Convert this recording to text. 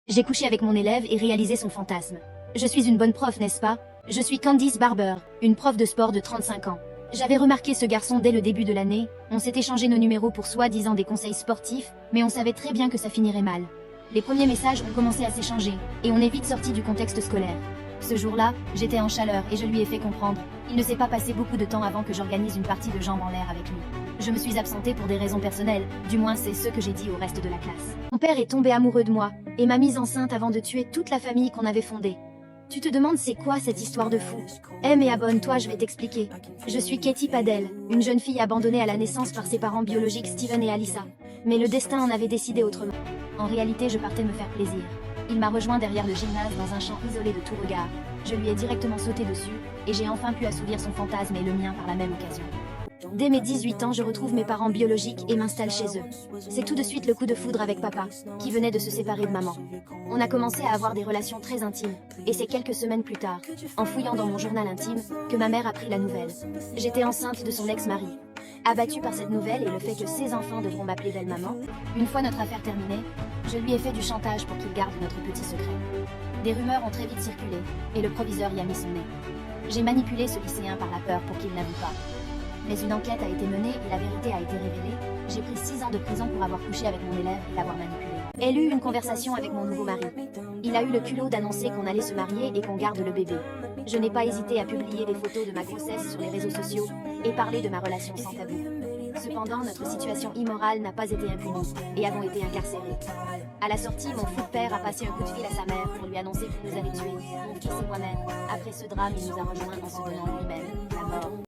J'ai couché avec mon élève et réalisé son fantasme. Je suis une bonne prof, n'est-ce pas? Je suis Candice Barber, une prof de sport de 35 ans. J'avais remarqué ce garçon dès le début de l'année, on s'est échangé nos numéros pour soi-disant des conseils sportifs, mais on savait très bien que ça finirait mal. Les premiers messages ont commencé à s'échanger, et on est vite sorti du contexte scolaire. Ce jour-là, j'étais en chaleur et je lui ai fait comprendre. Il ne s'est pas passé beaucoup de temps avant que j'organise une partie de jambes en l'air avec lui. Je me suis absentée pour des raisons personnelles, du moins c'est ce que j'ai dit au reste de la classe. Mon père est tombé amoureux de moi, et m'a mise enceinte avant de tuer toute la famille qu'on avait fondée. Tu te demandes c'est quoi cette histoire de fou? Aime et abonne-toi, je vais t'expliquer. Je suis Katie Padel, une jeune fille abandonnée à la naissance par ses parents biologiques Steven et Alyssa. Mais le destin en avait décidé autrement. En réalité, je partais me faire plaisir. Il m'a rejoint derrière le gymnase dans un champ isolé de tout regard. Je lui ai directement sauté dessus, et j'ai enfin pu assouvir son fantasme et le mien par la même occasion. Dès mes 18 ans, je retrouve mes parents biologiques et m'installe chez eux. C'est tout de suite le coup de foudre avec papa, qui venait de se séparer de maman. On a commencé à avoir des relations très intimes, et c'est quelques semaines plus tard, en fouillant dans mon journal intime, que ma mère a pris la nouvelle. J'étais enceinte de son ex-mari. Abattue par cette nouvelle et le fait que ses enfants devront m'appeler belle-maman, une fois notre affaire terminée, je lui ai fait du chantage pour qu'il garde notre petit secret. Des rumeurs ont très vite circulé, et le proviseur y a mis son nez. J'ai manipulé ce lycéen par la peur pour qu'il n'avoue pas. Mais une enquête a été menée et la vérité a été révélée. J'ai pris 6 ans de prison pour avoir couché avec mon élève et l'avoir manipulé. Elle eut une conversation avec mon nouveau mari. Il a eu le culot d'annoncer qu'on allait se marier et qu'on garde le bébé. Je n'ai pas hésité à publier des photos de ma grossesse sur les réseaux sociaux et parler de ma relation sans tabou. Cependant, notre situation immorale n'a pas été impunie et avons été incarcérés. À la sortie, mon fou de père a passé un coup de fil à sa mère pour lui annoncer qu'il nous avait tués, mon fils et moi-même. Après ce drame, il nous a rejoints en se donnant lui-même la mort.